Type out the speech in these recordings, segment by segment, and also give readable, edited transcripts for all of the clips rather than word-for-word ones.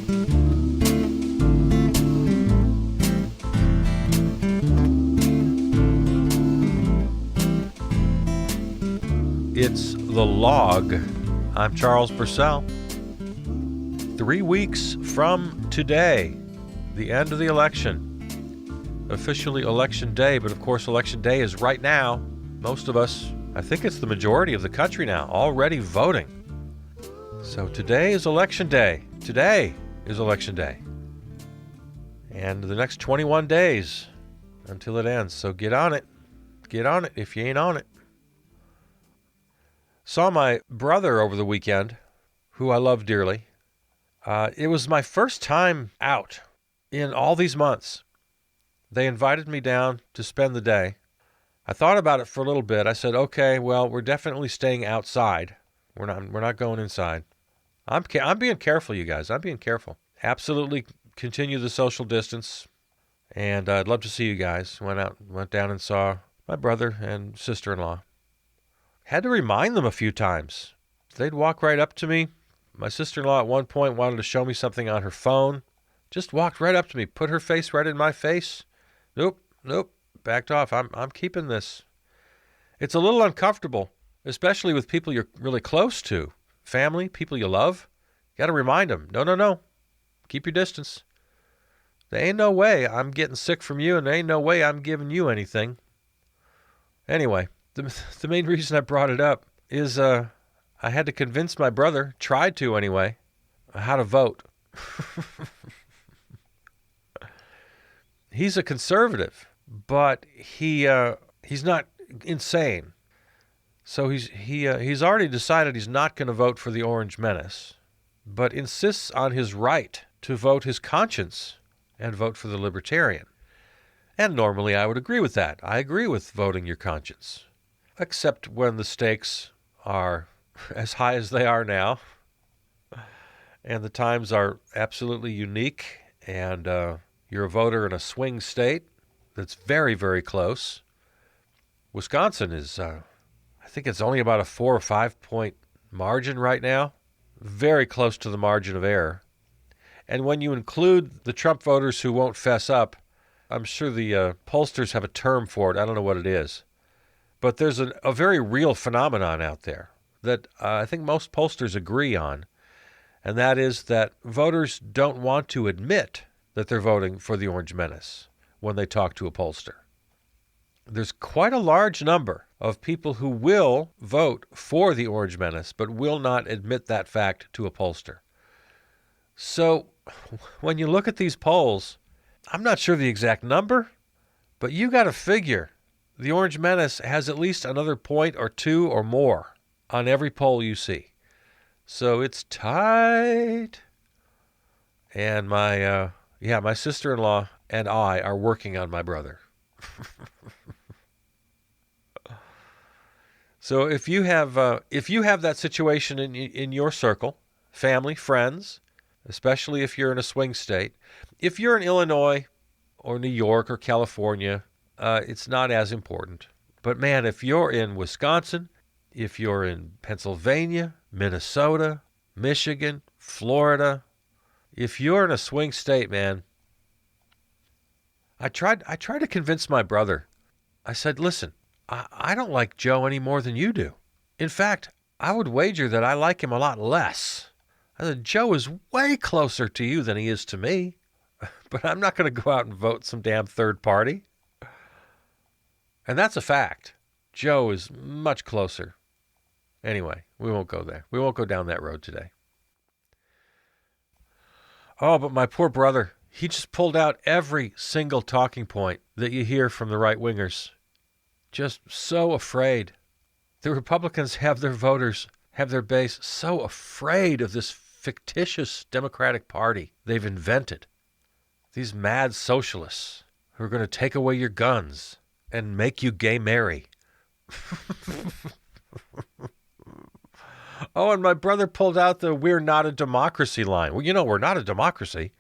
It's The Log. I'm Charles Purcell. 3 weeks from today, the end of the election. Officially Election Day, but of course Election Day is right now. Most of us, I think it's the majority of the country now, already voting. So today is Election Day. Today is Election Day. And the next 21 days until it ends. So get on it. Get on it if you ain't on it. Saw my brother over the weekend, who I love dearly. It was my first time out in all these months. They invited me down to spend the day. I thought about it for a little bit. I said, okay, well, we're definitely staying outside. We're not going inside. I'm being careful, you guys. I'm being careful. Absolutely continue the social distance. And I'd love to see you guys. Went down and saw my brother and sister-in-law. Had to remind them a few times. They'd walk right up to me. My sister-in-law at one point wanted to show me something on her phone. Just walked right up to me, put her face right in my face. Nope, backed off. I'm keeping this. It's a little uncomfortable, especially with people you're really close to. Family, people you love. You got to remind them, no. Keep your distance. There ain't no way I'm getting sick from you, and there ain't no way I'm giving you anything. Anyway. The main reason I brought it up is I had to convince my brother, tried to anyway, how to vote. He's a conservative, but he's not insane. So he's already decided he's not going to vote for the Orange Menace, but insists on his right to vote his conscience and vote for the Libertarian. And normally I would agree with that. I agree with voting your conscience. Except when the stakes are as high as they are now, and the times are absolutely unique, and you're a voter in a swing state that's very, very close. Wisconsin is, I think it's only about a 4 or 5 point margin right now, very close to the margin of error. And when you include the Trump voters who won't fess up, I'm sure the pollsters have a term for it. I don't know what it is. But there's a very real phenomenon out there that I think most pollsters agree on, and that is that voters don't want to admit that they're voting for the Orange Menace when they talk to a pollster. There's quite a large number of people who will vote for the Orange Menace but will not admit that fact to a pollster. So when you look at these polls, I'm not sure the exact number, but you got to figure the Orange Menace has at least another point or two or more on every poll you see. So it's tight. And my sister-in-law and I are working on my brother. So if you have that situation in your circle, family, friends, especially if you're in a swing state, if you're in Illinois or New York or California, it's not as important. But man, if you're in Wisconsin, if you're in Pennsylvania, Minnesota, Michigan, Florida, if you're in a swing state, man, I tried to convince my brother. I said, listen, I don't like Joe any more than you do. In fact, I would wager that I like him a lot less. I said, Joe is way closer to you than he is to me, but I'm not going to go out and vote some damn third party. And that's a fact. Joe is much closer. Anyway, we won't go there. We won't go down that road today. Oh, but my poor brother, he just pulled out every single talking point that you hear from the right-wingers. Just so afraid. The Republicans have their voters, have their base so afraid of this fictitious Democratic Party they've invented. These mad socialists who are going to take away your guns and make you gay marry. Oh, and my brother pulled out the "we're not a democracy" line. Well, you know, we're not a democracy,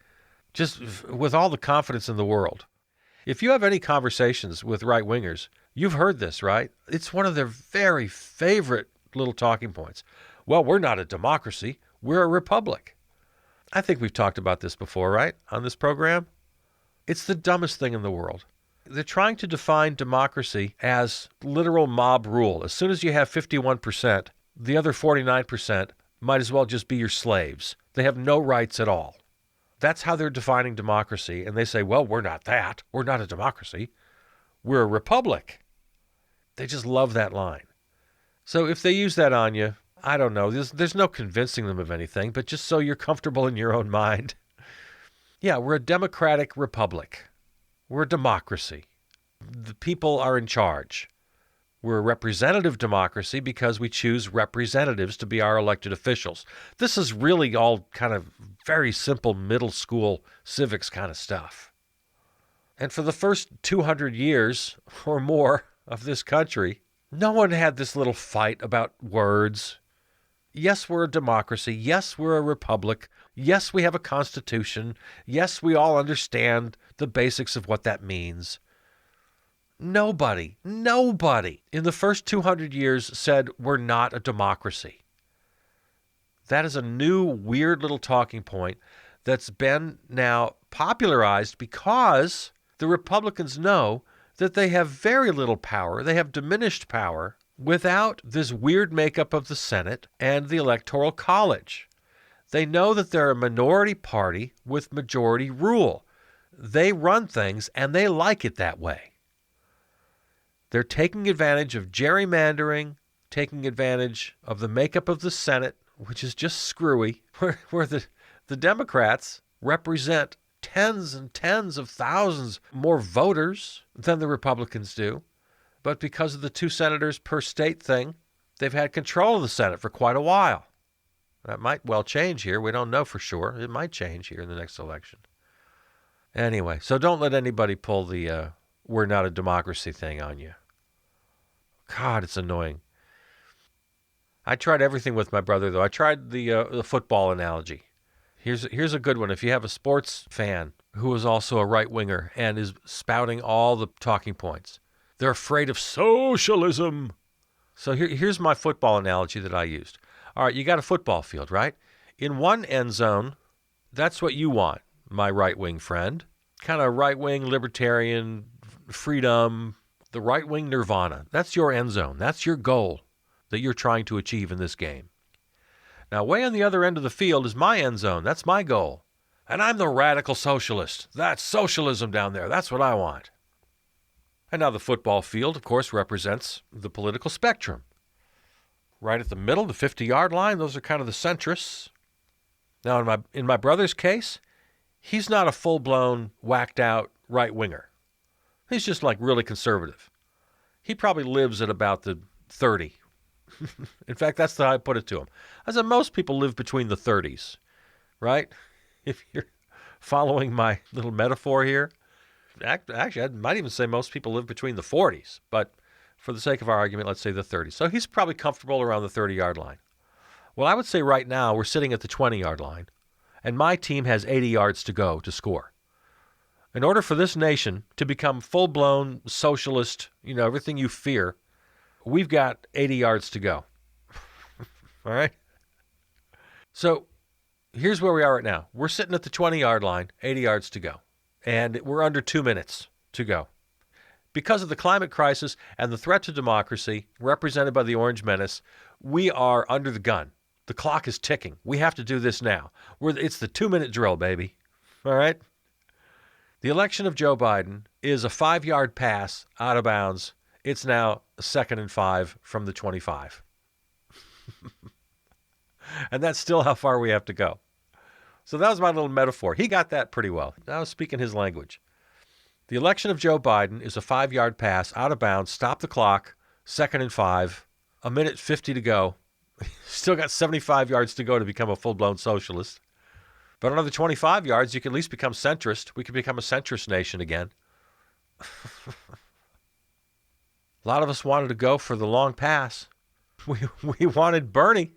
just with all the confidence in the world. If you have any conversations with right-wingers, you've heard this, right? It's one of their very favorite little talking points. Well, we're not a democracy. We're a republic. I think we've talked about this before, right? On this program. It's the dumbest thing in the world. They're trying to define democracy as literal mob rule. As soon as you have 51%, the other 49% might as well just be your slaves. They have no rights at all. That's how they're defining democracy. And they say, well, we're not that. We're not a democracy. We're a republic. They just love that line. So if they use that on you, I don't know. There's no convincing them of anything, but just so you're comfortable in your own mind. Yeah, we're a democratic republic. We're a democracy. The people are in charge. We're a representative democracy because we choose representatives to be our elected officials. This is really all kind of very simple middle school civics kind of stuff. And for the first 200 years or more of this country, no one had this little fight about words. Yes, we're a democracy. Yes, we're a republic. Yes, we have a constitution. Yes, we all understand the basics of what that means. Nobody in the first 200 years said we're not a democracy. That is a new, weird little talking point that's been now popularized because the Republicans know that they have very little power. They have diminished power without this weird makeup of the Senate and the Electoral College. They know that they're a minority party with majority rule. They run things, and they like it that way. They're taking advantage of gerrymandering, taking advantage of the makeup of the Senate, which is just screwy, where the Democrats represent tens and tens of thousands more voters than the Republicans do. But because of the 2 senators per state thing, they've had control of the Senate for quite a while. That might well change here. We don't know for sure. It might change here in the next election. Anyway, so don't let anybody pull the we're not a democracy thing on you. God, it's annoying. I tried everything with my brother, though. I tried the football analogy. Here's a good one. If you have a sports fan who is also a right-winger and is spouting all the talking points, they're afraid of socialism. So here's my football analogy that I used. All right, you got a football field, right? In one end zone, that's what you want, my right-wing friend. Kind of right-wing, libertarian, freedom, the right-wing nirvana. That's your end zone. That's your goal that you're trying to achieve in this game. Now, way on the other end of the field is my end zone. That's my goal. And I'm the radical socialist. That's socialism down there. That's what I want. And now the football field, of course, represents the political spectrum. Right at the middle, the 50-yard line, those are kind of the centrists. Now, in my brother's case, he's not a full-blown, whacked-out right-winger. He's just like really conservative. He probably lives at about the 30. In fact, that's how I put it to him. I said, most people live between the 30s, right? If you're following my little metaphor here. Actually, I might even say most people live between the 40s, but for the sake of our argument, let's say the 30s. So he's probably comfortable around the 30-yard line. Well, I would say right now we're sitting at the 20-yard line, and my team has 80 yards to go to score. In order for this nation to become full-blown socialist, everything you fear, we've got 80 yards to go. All right? So here's where we are right now. We're sitting at the 20-yard line, 80 yards to go. And we're under 2 minutes to go. Because of the climate crisis and the threat to democracy represented by the Orange Menace, we are under the gun. The clock is ticking. We have to do this now. It's the 2-minute drill, baby. All right? The election of Joe Biden is a 5-yard pass out of bounds. It's now 2nd and 5 from the 25. And that's still how far we have to go. So that was my little metaphor. He got that pretty well. I was speaking his language. The election of Joe Biden is a 5-yard pass out of bounds. Stop the clock. 2nd and 5. 1:50 to go. Still got 75 yards to go to become a full-blown socialist. But another 25 yards, you can at least become centrist. We could become a centrist nation again. A lot of us wanted to go for the long pass. We wanted Bernie.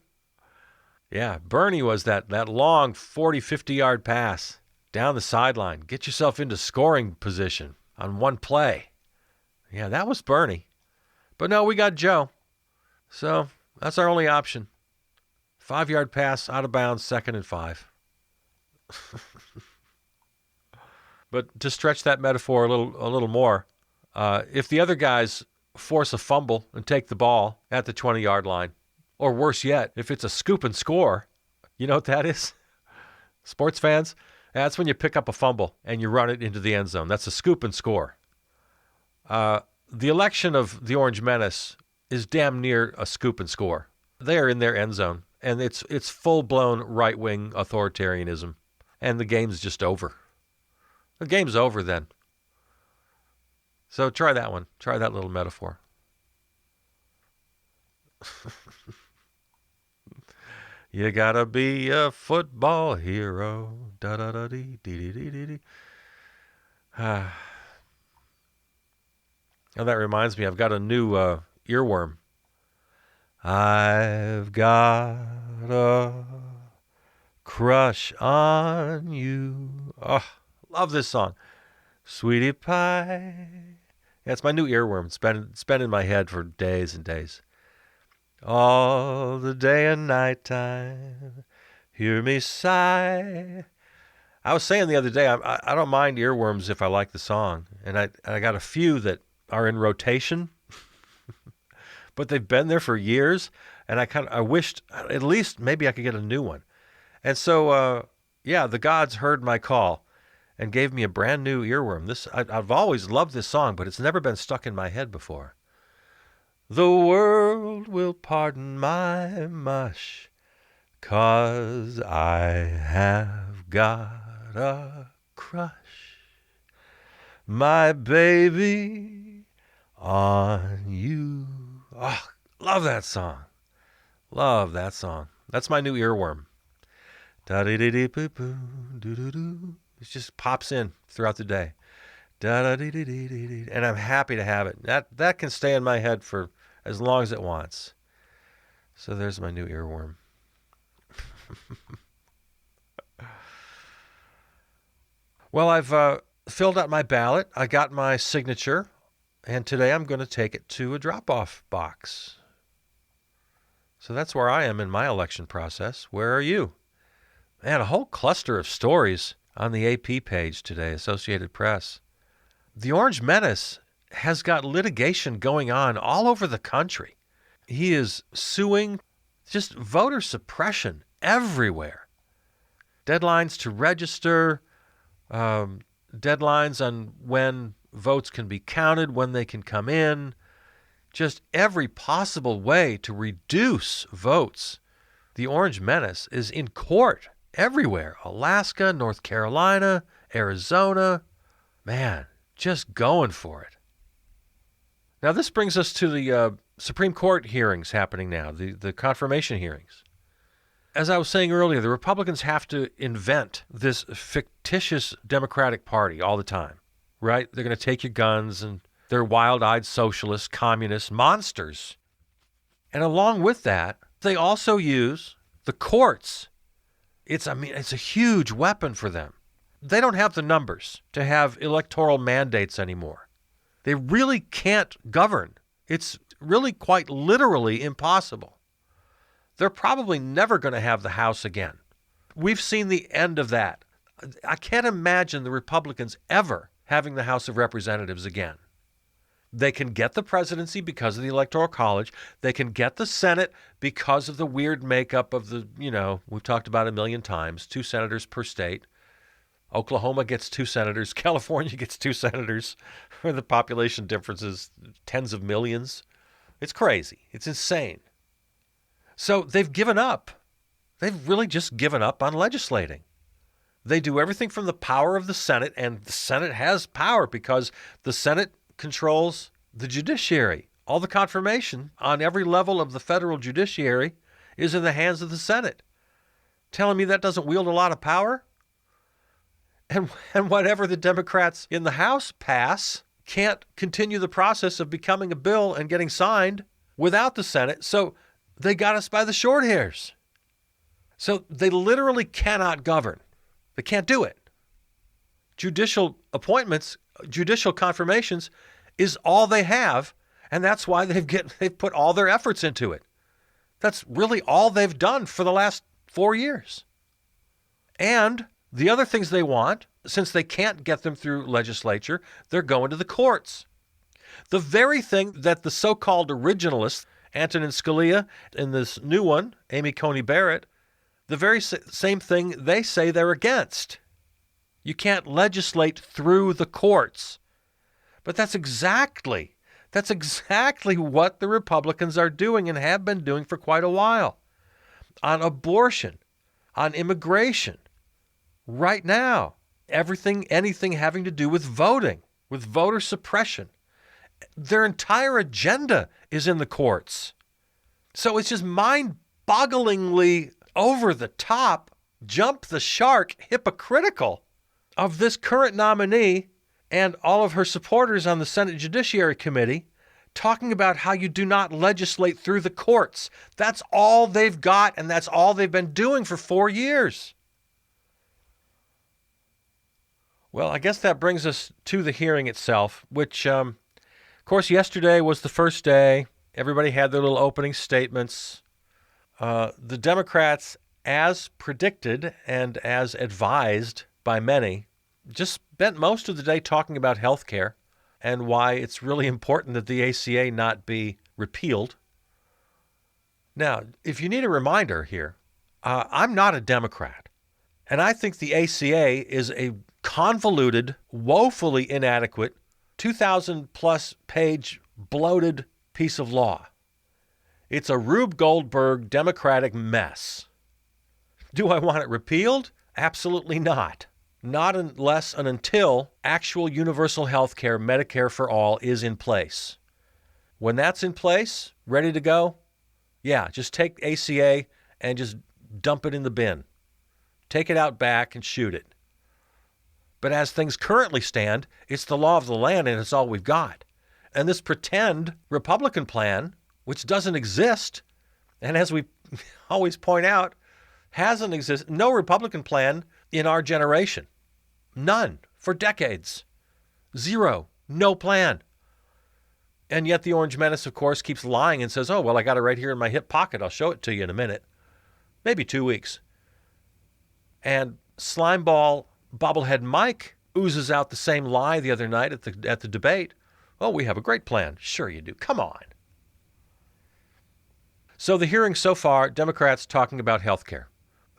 Yeah, Bernie was that long 40, 50-yard pass down the sideline. Get yourself into scoring position on one play. Yeah, that was Bernie. But no, we got Joe. So that's our only option. 5-yard pass, out of bounds, 2nd and 5. But to stretch that metaphor a little more, if the other guys force a fumble and take the ball at the 20-yard line, or worse yet, if it's a scoop and score, you know what that is? Sports fans, that's when you pick up a fumble and you run it into the end zone. That's a scoop and score. The election of the Orange Menace is damn near a scoop and score. They are in their end zone, and it's full-blown right-wing authoritarianism, and the game's just over. The game's over then. So try that one. Try that little metaphor. You gotta be a football hero. Da da da dee dee dee dee dee. And that reminds me, I've got a new earworm. I've got a crush on you. Oh, love this song. Sweetie pie. Yeah, it's my new earworm. It's been in my head for days and days. All the day and night time, hear me sigh. I was saying the other day, I don't mind earworms if I like the song, and I got a few that are in rotation, but they've been there for years, and I wished at least maybe I could get a new one, and so yeah, the gods heard my call, and gave me a brand new earworm. I've always loved this song, but it's never been stuck in my head before. The world will pardon my mush, 'cause I have got a crush, my baby, on you. Oh, love that song. Love that song. That's my new earworm. Da-dee-dee-dee-boo-boo, doo-doo-doo. It just pops in throughout the day. Da-da-dee-dee-dee-dee-dee. And I'm happy to have it. That can stay in my head for as long as it wants. So there's my new earworm. Well, I've filled out my ballot. I got my signature. And today I'm going to take it to a drop-off box. So that's where I am in my election process. Where are you? Man, a whole cluster of stories on the AP page today, Associated Press. The Orange Menace has got litigation going on all over the country. He is suing just voter suppression everywhere. Deadlines to register, deadlines on when votes can be counted, when they can come in, just every possible way to reduce votes. The Orange Menace is in court everywhere. Alaska, North Carolina, Arizona. Man, just going for it. Now, this brings us to the Supreme Court hearings happening now, the confirmation hearings. As I was saying earlier, the Republicans have to invent this fictitious Democratic Party all the time, right? They're going to take your guns, and they're wild-eyed socialists, communists, monsters. And along with that, they also use the courts. It's a huge weapon for them. They don't have the numbers to have electoral mandates anymore. They really can't govern. It's really quite literally impossible. They're probably never going to have the House again. We've seen the end of that. I can't imagine the Republicans ever having the House of Representatives again. They can get the presidency because of the Electoral College. They can get the Senate because of the weird makeup of we've talked about a million times, 2 senators per state. Oklahoma gets 2 senators. California gets 2 senators. The population difference is tens of millions. It's crazy. It's insane. So they've given up. They've really just given up on legislating. They do everything from the power of the Senate, and the Senate has power because the Senate controls the judiciary. All the confirmation on every level of the federal judiciary is in the hands of the Senate. Telling me that doesn't wield a lot of power? And whatever the Democrats in the House pass can't continue the process of becoming a bill and getting signed without the Senate. So they got us by the short hairs. So they literally cannot govern. They can't do it. Judicial appointments, judicial confirmations is all they have, and that's why they've put all their efforts into it. That's really all they've done for the last 4 years. And The other things they want, since they can't get them through legislature, they're going to the courts. The very thing that the so-called originalists, Antonin Scalia, and this new one, Amy Coney Barrett, the very same thing they say they're against. You can't legislate through the courts. But that's exactly what the Republicans are doing and have been doing for quite a while. On abortion, on immigration, right now, anything having to do with voting, with voter suppression. Their entire agenda is in the courts. So it's just mind-bogglingly over the top, jump the shark, hypocritical of this current nominee and all of her supporters on the Senate Judiciary Committee talking about how you do not legislate through the courts. That's all they've got, and that's all they've been doing for 4 years. Well, I guess that brings us to the hearing itself, which, of course, yesterday was the first day. Everybody had their little opening statements. The Democrats, as predicted and as advised by many, just spent most of the day talking about health care and why it's really important that the ACA not be repealed. Now, if you need a reminder here, I'm not a Democrat, and I think the ACA is a convoluted, woefully inadequate, 2,000-plus page bloated piece of law. It's a Rube Goldberg Democratic mess. Do I want it repealed? Absolutely not. Not unless and until actual universal health care, Medicare for all, is in place. When that's in place, ready to go, yeah, just take ACA and just dump it in the bin. Take it out back and shoot it. But as things currently stand, it's the law of the land and it's all we've got. And this pretend Republican plan, which doesn't exist, and as we always point out, hasn't existed, no Republican plan in our generation. None. For decades. Zero. No plan. And yet the Orange Menace, of course, keeps lying and says, oh, well, I got it right here in my hip pocket. I'll show it to you in a minute. Maybe 2 weeks. And Slimeball Bobblehead Mike oozes out the same lie the other night at the debate. Oh, we have a great plan. Sure you do. Come on. So the hearing so far, Democrats talking about health care.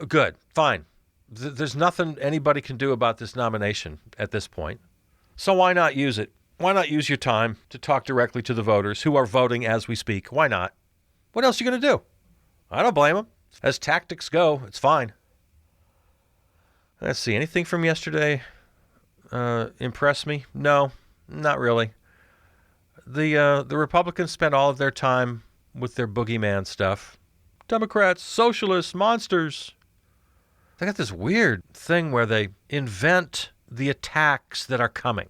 Good. Fine. There's nothing anybody can do about this nomination at this point. So why not use it? Why not use your time to talk directly to the voters who are voting as we speak? Why not? What else are you going to do? I don't blame them. As tactics go, it's fine. Let's see. Anything from yesterday impress me? No, not really. The Republicans spent all of their time with their boogeyman stuff. Democrats, socialists, monsters. They got this weird thing where they invent the attacks that are coming.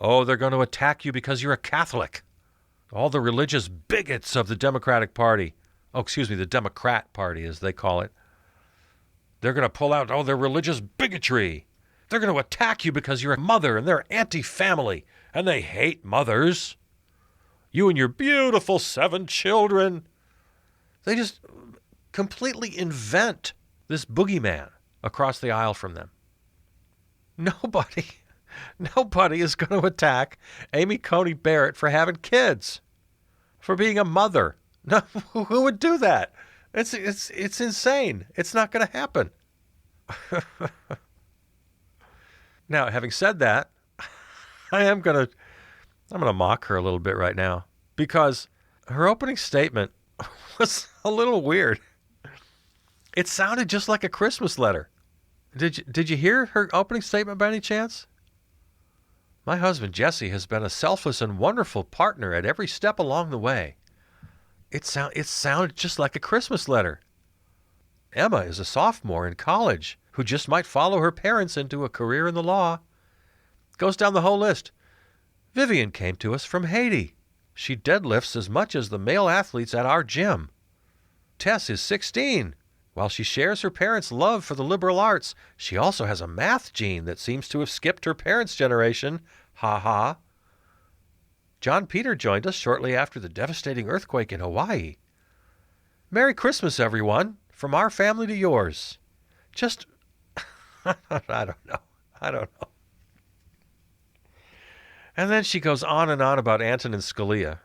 Oh, they're going to attack you because you're a Catholic. All the religious bigots of the Democratic Party. Oh, excuse me, the Democrat Party, as they call it. They're going to pull out, their religious bigotry. They're going to attack you because you're a mother and they're anti-family and they hate mothers. You and your beautiful 7 children. They just completely invent this boogeyman across the aisle from them. Nobody is going to attack Amy Coney Barrett for having kids, for being a mother. No, who would do that? It's insane. It's not going to happen. Now, having said that, I'm going to mock her a little bit right now because her opening statement was a little weird. It sounded just like a Christmas letter. Did you hear her opening statement by any chance? My husband Jesse has been a selfless and wonderful partner at every step along the way. It sounded just like a Christmas letter. Emma is a sophomore in college who just might follow her parents into a career in the law. Goes down the whole list. Vivian came to us from Haiti. She deadlifts as much as the male athletes at our gym. Tess is 16. While she shares her parents' love for the liberal arts, she also has a math gene that seems to have skipped her parents' generation. Ha ha. John Peter joined us shortly after the devastating earthquake in Hawaii. Merry Christmas, everyone, from our family to yours. Just I don't know. I don't know. And then she goes on and on about Antonin Scalia,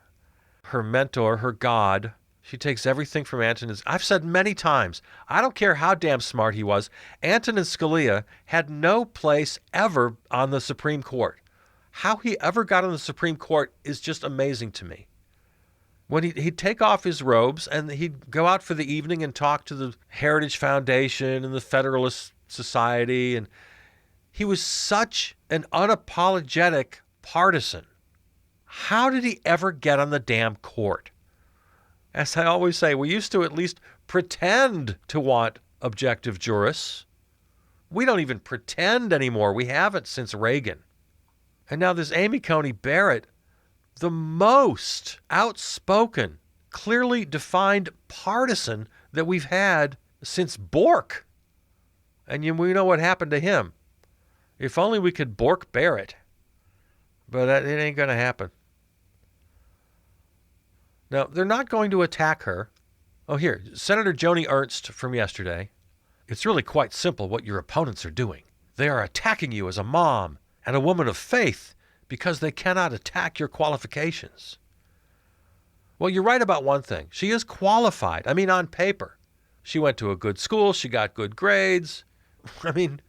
her mentor, her god. She takes everything from Antonin. I've said many times, I don't care how damn smart he was, Antonin Scalia had no place ever on the Supreme Court. How he ever got on the Supreme Court is just amazing to me. When he'd take off his robes and he'd go out for the evening and talk to the Heritage Foundation and the Federalist Society, and he was such an unapologetic partisan. How did he ever get on the damn court? As I always say, we used to at least pretend to want objective jurists. We don't even pretend anymore. We haven't since Reagan. And now this Amy Coney Barrett, the most outspoken, clearly defined partisan that we've had since Bork. And we know what happened to him. If only we could Bork Barrett. But it ain't going to happen. Now, they're not going to attack her. Oh, here, Senator Joni Ernst from yesterday. It's really quite simple what your opponents are doing. They are attacking you as a mom and a woman of faith because they cannot attack your qualifications. Well, you're right about one thing. She is qualified. I mean, on paper. She went to a good school. She got good grades. I mean,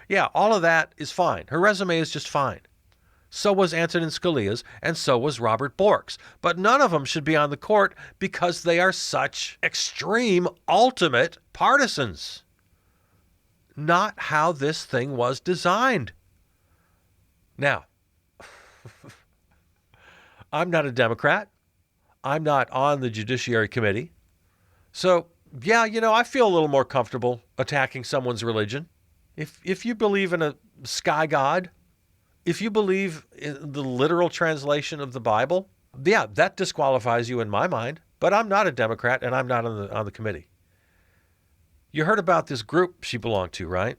yeah, all of that is fine. Her resume is just fine. So was Antonin Scalia's, and so was Robert Bork's. But none of them should be on the court because they are such extreme, ultimate partisans. Not how this thing was designed. Now, I'm not a Democrat. I'm not on the Judiciary Committee. So, yeah, I feel a little more comfortable attacking someone's religion. If you believe in a sky god, if you believe in the literal translation of the Bible, yeah, that disqualifies you in my mind. But I'm not a Democrat, and I'm not on the committee. You heard about this group she belonged to, right?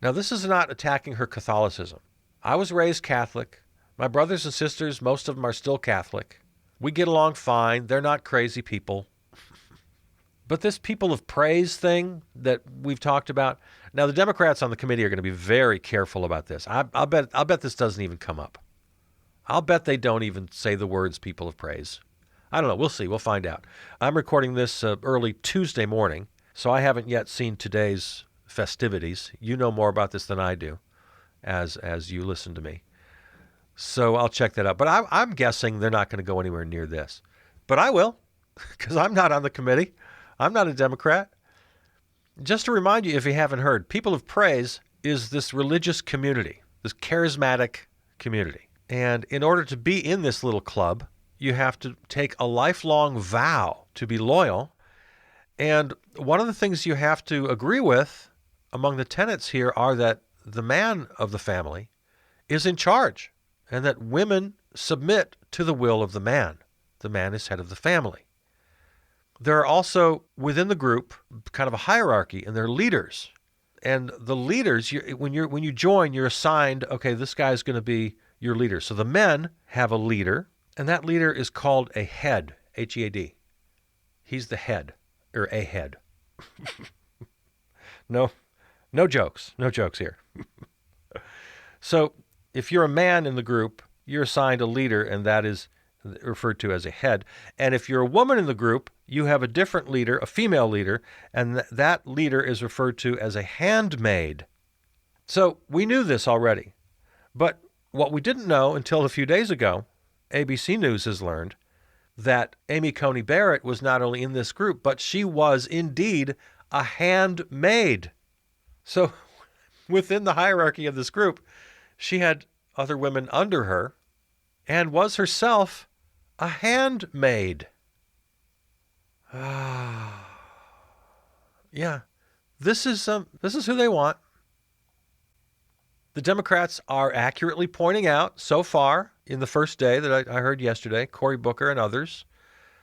Now, this is not attacking her Catholicism. I was raised Catholic. My brothers and sisters, most of them are still Catholic. We get along fine. They're not crazy people. But this people of praise thing that we've talked about, now the Democrats on the committee are going to be very careful about this. I'll bet this doesn't even come up. I'll bet they don't even say the words people of praise. I don't know. We'll see. We'll find out. I'm recording this early Tuesday morning, so I haven't yet seen today's festivities. You know more about this than I do as you listen to me. So I'll check that out. But I'm guessing they're not going to go anywhere near this. But I will, because I'm not on the committee. I'm not a Democrat. Just to remind you, if you haven't heard, People of Praise is this religious community, this charismatic community. And in order to be in this little club, you have to take a lifelong vow to be loyal. And one of the things you have to agree with among the tenets here are that the man of the family is in charge and that women submit to the will of the man. The man is head of the family. There are also, within the group, kind of a hierarchy, and they're leaders. And the leaders, when you join, you're assigned, okay, this guy's going to be your leader. So the men have a leader, and that leader is called a head, H-E-A-D. He's the head, or a head. No jokes. No jokes here. So if you're a man in the group, you're assigned a leader, and that is referred to as a head. And if you're a woman in the group, you have a different leader, a female leader, and that leader is referred to as a handmaid. So we knew this already. But what we didn't know until a few days ago, ABC News has learned that Amy Coney Barrett was not only in this group, but she was indeed a handmaid. So within the hierarchy of this group, she had other women under her and was herself a handmaid. Yeah, this is who they want. The Democrats are accurately pointing out so far in the first day that I heard yesterday, Cory Booker and others,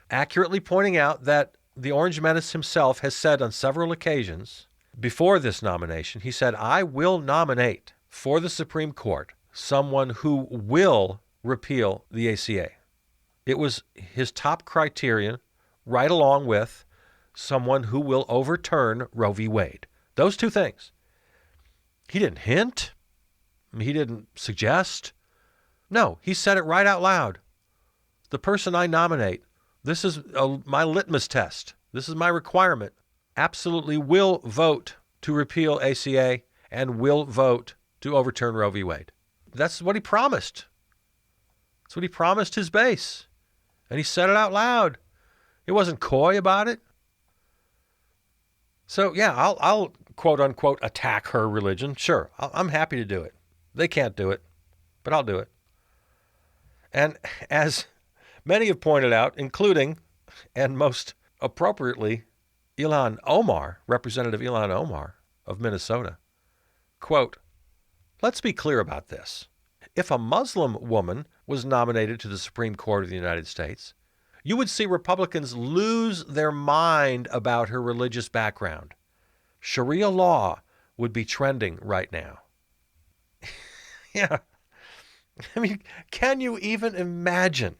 accurately pointing out that the Orange Menace himself has said on several occasions before this nomination, he said, I will nominate for the Supreme Court someone who will repeal the ACA. It was his top criterion, right along with someone who will overturn Roe v. Wade. Those two things. He didn't hint. He didn't suggest. No, he said it right out loud. The person I nominate, this is my litmus test. This is my requirement. Absolutely will vote to repeal ACA and will vote to overturn Roe v. Wade. That's what he promised. That's what he promised his base. And he said it out loud. He wasn't coy about it. So, yeah, I'll quote-unquote attack her religion. Sure, I'm happy to do it. They can't do it, but I'll do it. And as many have pointed out, including, and most appropriately, Representative Ilhan Omar of Minnesota, quote, let's be clear about this. If a Muslim woman was nominated to the Supreme Court of the United States, you would see Republicans lose their mind about her religious background. Sharia law would be trending right now. Yeah. I mean, can you even imagine,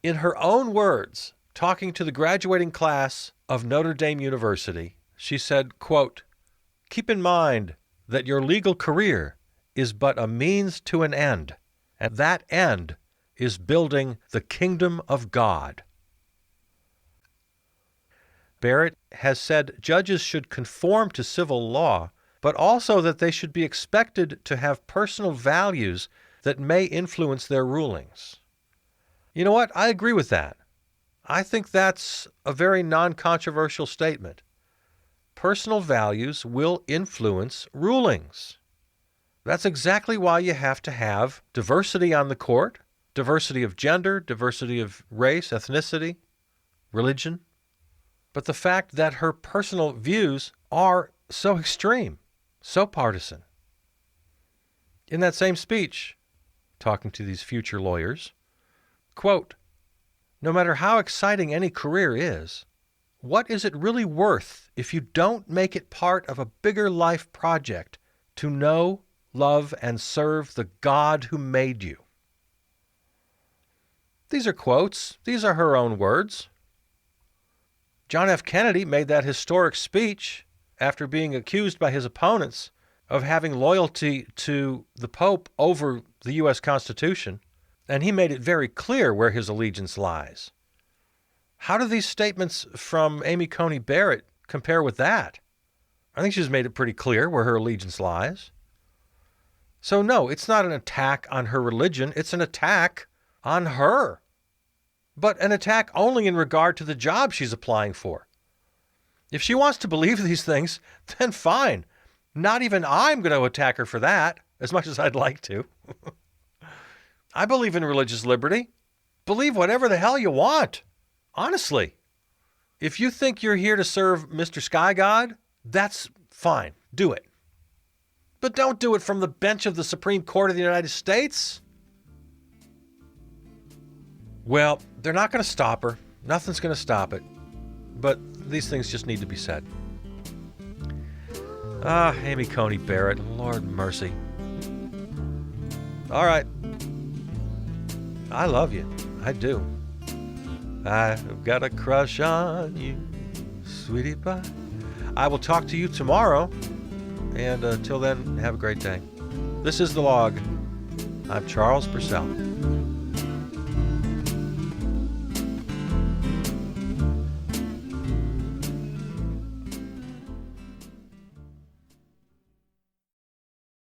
in her own words, talking to the graduating class of Notre Dame University, she said, quote, keep in mind that your legal career is but a means to an end, and that end is building the kingdom of God. Barrett has said judges should conform to civil law, but also that they should be expected to have personal values that may influence their rulings. You know what? I agree with that. I think that's a very non-controversial statement. Personal values will influence rulings. That's exactly why you have to have diversity on the court, diversity of gender, diversity of race, ethnicity, religion. But the fact that her personal views are so extreme, so partisan. In that same speech, talking to these future lawyers, quote, no matter how exciting any career is, what is it really worth if you don't make it part of a bigger life project to know, love, and serve the God who made you? These are quotes. These are her own words. John F. Kennedy made that historic speech after being accused by his opponents of having loyalty to the Pope over the U.S. Constitution, and he made it very clear where his allegiance lies. How do these statements from Amy Coney Barrett compare with that? I think she's made it pretty clear where her allegiance lies. So no, it's not an attack on her religion, it's an attack on her. But an attack only in regard to the job she's applying for. If she wants to believe these things, then fine. Not even I'm going to attack her for that, as much as I'd like to. I believe in religious liberty. Believe whatever the hell you want. Honestly. If you think you're here to serve Mr. Sky God, that's fine. Do it. But don't do it from the bench of the Supreme Court of the United States. Well, they're not going to stop her. Nothing's going to stop it. But these things just need to be said. Amy Coney Barrett, Lord mercy. All right. I love you. I do. I've got a crush on you, sweetie pie. I will talk to you tomorrow. And till then, have a great day. This is The Log. I'm Charles Purcell.